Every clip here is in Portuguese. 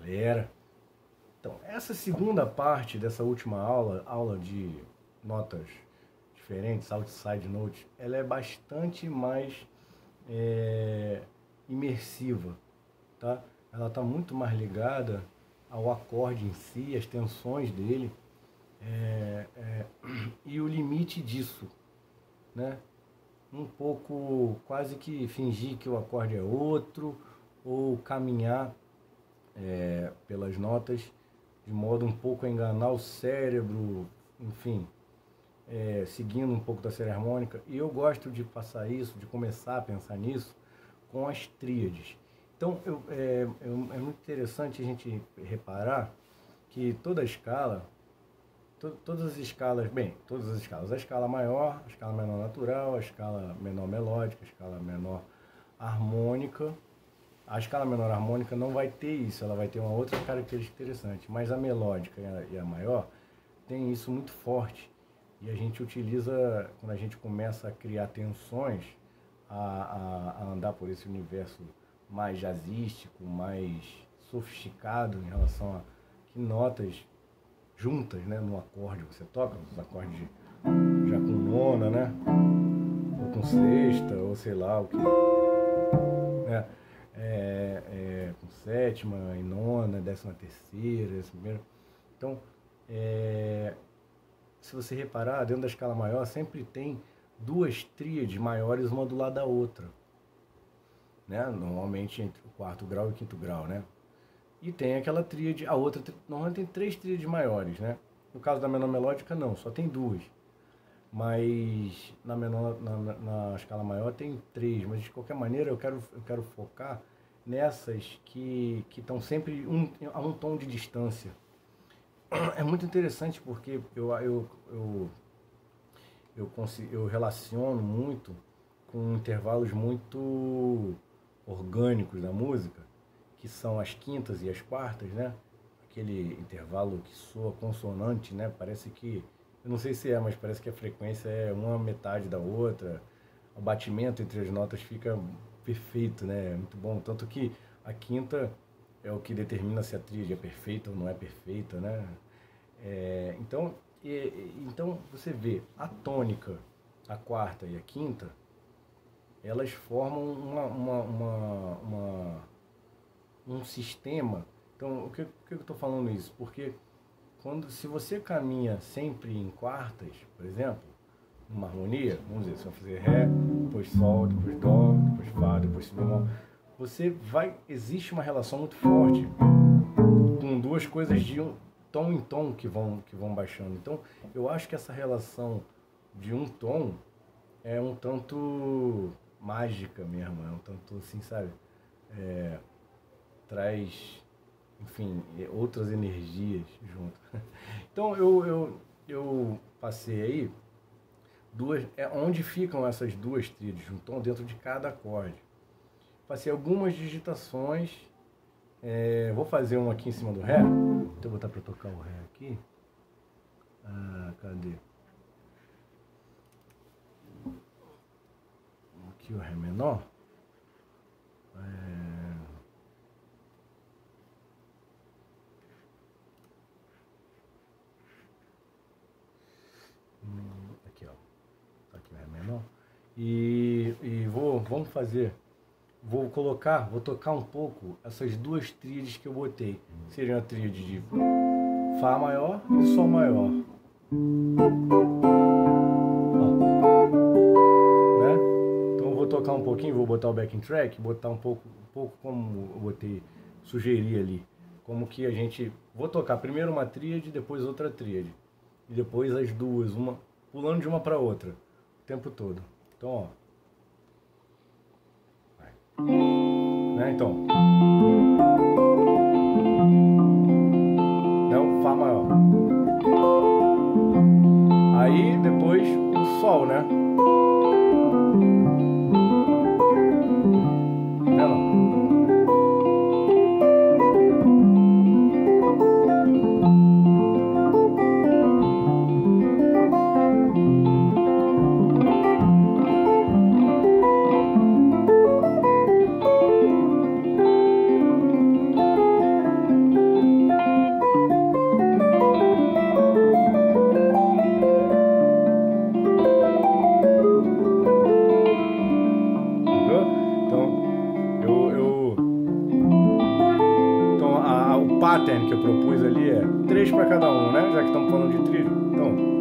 Galera, então essa segunda parte dessa última aula de notas diferentes, outside notes, ela é bastante mais imersiva, tá? Ela está muito mais ligada ao acorde em si, as tensões dele e o limite disso, né? Um pouco quase que fingir que o acorde é outro ou caminhar pelas notas de modo um pouco a enganar o cérebro, enfim, seguindo um pouco da série harmônica. E eu gosto de passar isso, de começar a pensar nisso com as tríades. Então é muito interessante a gente reparar que toda escala, todas as escalas, a escala maior, a escala menor natural, a escala menor melódica, a escala menor harmônica. A escala menor harmônica não vai ter isso, ela vai ter uma outra característica interessante, mas a melódica e a maior tem isso muito forte. E a gente utiliza, quando a gente começa a criar tensões, a andar por esse universo mais jazzístico, mais sofisticado em relação a que notas juntas, né, no acorde você toca, os acordes já com nona, né, ou com sexta, ou sei lá o que, né, com sétima e nona, 13ª, 11ª. Então, se você reparar, dentro da escala maior sempre tem duas tríades maiores uma do lado da outra, né? Normalmente entre o 4º grau e o 5º grau, né? E tem aquela tríade, a outra, normalmente tem 3 tríades maiores, né? No caso da menor melódica não, só tem 2. Mas na escala maior tem 3, mas de qualquer maneira eu quero focar nessas que estão sempre a um tom de distância. É muito interessante porque eu relaciono muito com intervalos muito orgânicos da música, que são as quintas e as quartas, né? Aquele intervalo que soa consonante, né? Parece que, eu não sei se mas parece que a frequência é uma metade da outra, o batimento entre as notas fica perfeito, né? É muito bom, tanto que a quinta é o que determina se a tríade é perfeita ou não é perfeita, né? Então você vê a tônica, a quarta e a quinta, elas formam um sistema. Então, o que eu estou falando isso? Porque se você caminha sempre em quartas, por exemplo, numa harmonia, vamos dizer, você vai fazer Ré, depois Sol, depois Dó, depois Fá, depois Si bemol, existe uma relação muito forte com duas coisas de tom em tom que vão baixando. Então, eu acho que essa relação de um tom é um tanto mágica mesmo, é um tanto assim, sabe? Traz, enfim, outras energias junto. Então, eu passei aí onde ficam essas duas tríades de um tom dentro de cada acorde. Passei algumas digitações. Vou fazer uma aqui em cima do Ré. Deixa eu botar para tocar o Ré aqui. Cadê? Aqui o Ré menor. Aqui, ó. Tá aqui o Ré menor. E vamos fazer. Vou tocar um pouco essas duas tríades que eu botei. Seriam a tríade de Fá maior e Sol maior. Né? Então eu vou tocar um pouquinho, vou botar o backing track, botar um pouco como eu sugeri ali. Como que a gente... Vou tocar primeiro uma tríade, depois outra tríade. E depois as duas, uma pulando de uma para outra, o tempo todo. Então, ó. Né? Então, é o Fá maior. Aí depois o Sol, né? pattern que eu propus ali é 3 para cada um, né? Já que estamos falando de tríade. Então,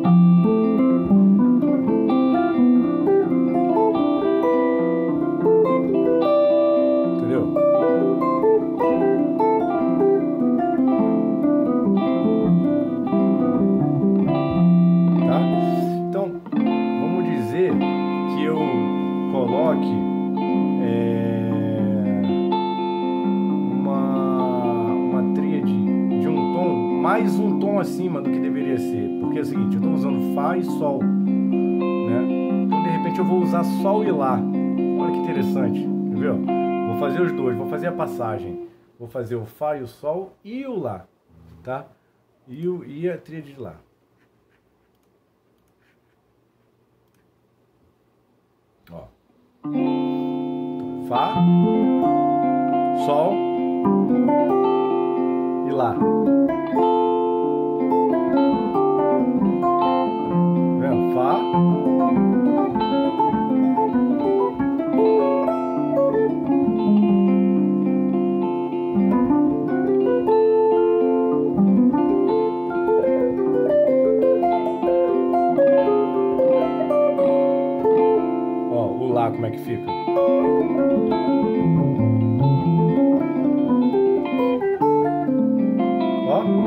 mais um tom acima do que deveria ser, porque é o seguinte, eu estou usando Fá e Sol, né? Então de repente eu vou usar Sol e Lá. Olha que interessante, quer ver? Vou fazer os dois, vou fazer a passagem, vou fazer o Fá e o Sol e o Lá, tá? E a tríade de Lá. Ó. Então, Fá, Sol e Lá. Fá, ó, o Lá como é que fica? Ó.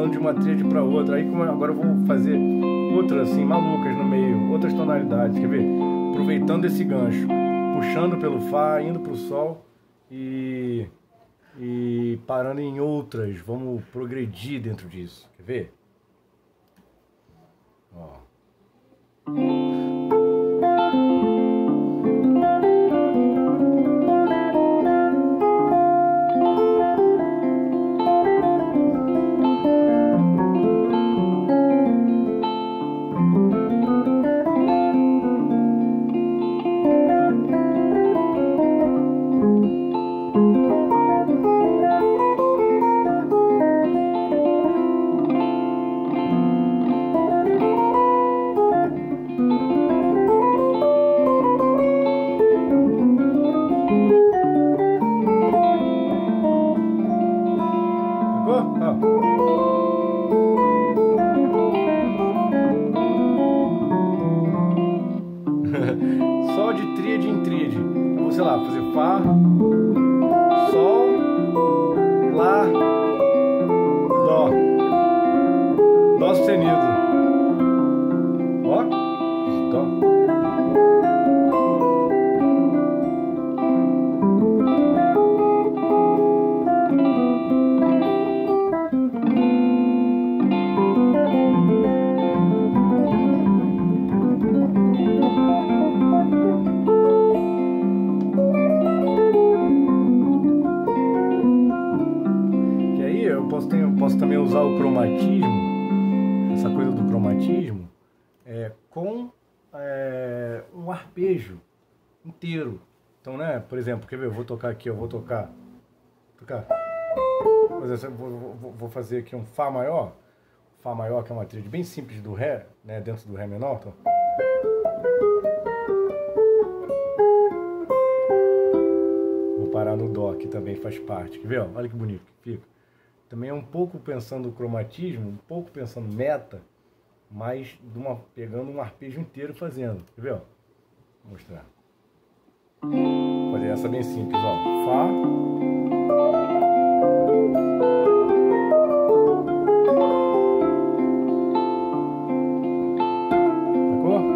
De uma tríade para outra, aí como agora eu vou fazer outras assim malucas no meio, outras tonalidades, quer ver? Aproveitando esse gancho, puxando pelo Fá, indo para o Sol e parando em outras, vamos progredir dentro disso, quer ver? Ó. Só de tríade em tríade. Eu vou, sei lá, fazer Fá, Sol, Lá, Dó. Dó sustenido. Ó, Dó. Posso também usar o cromatismo, essa coisa do cromatismo, com um arpejo inteiro. Então, né, por exemplo, quer ver? Eu vou tocar aqui, eu vou tocar. Por exemplo, vou fazer aqui um Fá maior. Fá maior, que é uma tríade bem simples do Ré, né, dentro do Ré menor. Então. Vou parar no Dó, que também faz parte. Quer ver? Olha que bonito que fica. Também é um pouco pensando o cromatismo, um pouco pensando meta, mas pegando um arpejo inteiro fazendo. Quer ver? Ó? Vou mostrar. Vou fazer essa bem simples, ó. Fá. Sacou?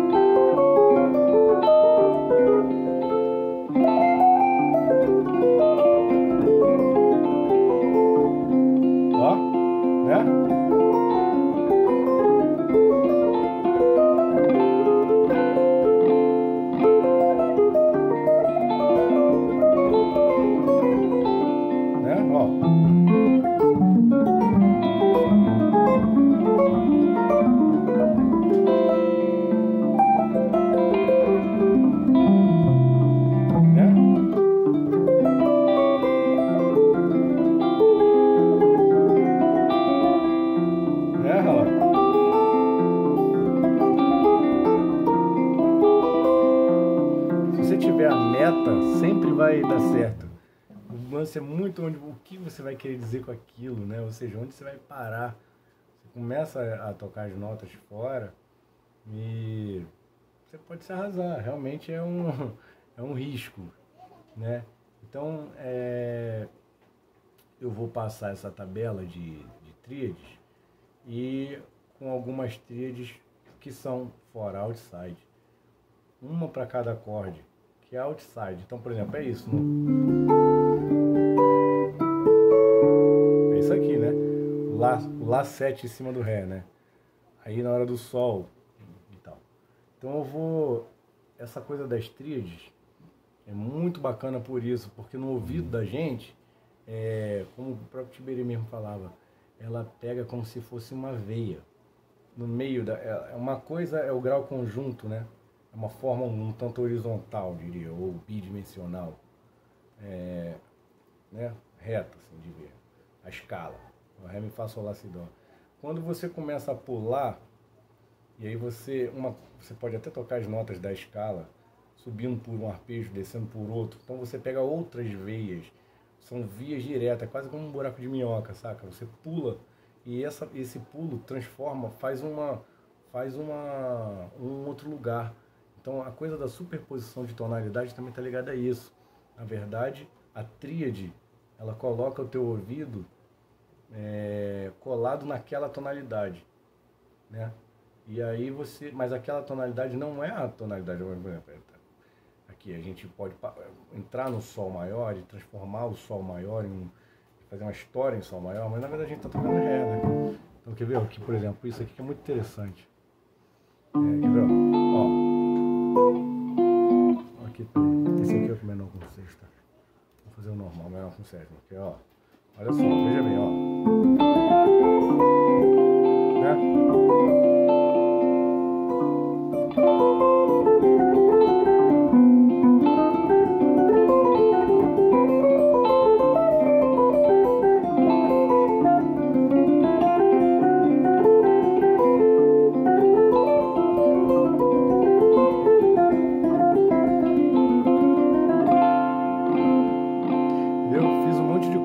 A meta sempre vai dar certo. O lance é muito onde, o que você vai querer dizer com aquilo, né? Ou seja, onde você vai parar. Você começa a tocar as notas fora e você pode se arrasar. Realmente é um risco, né? Então, eu vou passar essa tabela de tríades e com algumas tríades que são fora, outside. Uma para cada acorde, que é outside. Então, por exemplo, é isso. É isso aqui, né? Lá 7 em cima do Ré, né? Aí na hora do Sol e tal. Então eu vou... Essa coisa das tríades é muito bacana por isso, porque no ouvido da gente, como o próprio Tiberi mesmo falava, ela pega como se fosse uma veia. No meio uma coisa é o grau conjunto, né? É uma forma um tanto horizontal, diria, ou bidimensional, né? Reta, assim, de ver. A escala, o Ré, Mi, Fá, Sol, Lá, Si, Dó. Quando você começa a pular, e aí você pode até tocar as notas da escala, subindo por um arpejo, descendo por outro, então você pega outras veias, são vias diretas, quase como um buraco de minhoca, saca? Você pula, e esse pulo transforma, faz um outro lugar. Então a coisa da superposição de tonalidade também está ligada a isso. Na verdade, a tríade, ela coloca o teu ouvido colado naquela tonalidade, né? E aí mas aquela tonalidade não é a tonalidade, por exemplo, aqui a gente pode entrar no Sol maior e transformar o Sol maior fazer uma história em Sol maior, mas na verdade a gente está tocando Ré, né? Então quer ver aqui, por exemplo, isso aqui que é muito interessante. Quer ver, ó. Aqui, esse aqui é o menor com sexta. Vou fazer o normal, menor com sétima. Aqui, ó. Olha só, veja bem, ó. Né?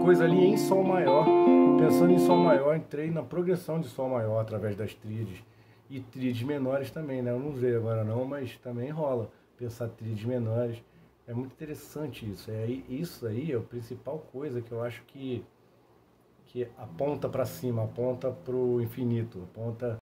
Coisa ali em Sol maior, pensando em Sol maior, entrei na progressão de Sol maior através das tríades e tríades menores também, né? Eu não usei agora não, mas também rola pensar tríades menores. É muito interessante isso. Isso aí é a principal coisa que eu acho que aponta para cima, aponta para o infinito, aponta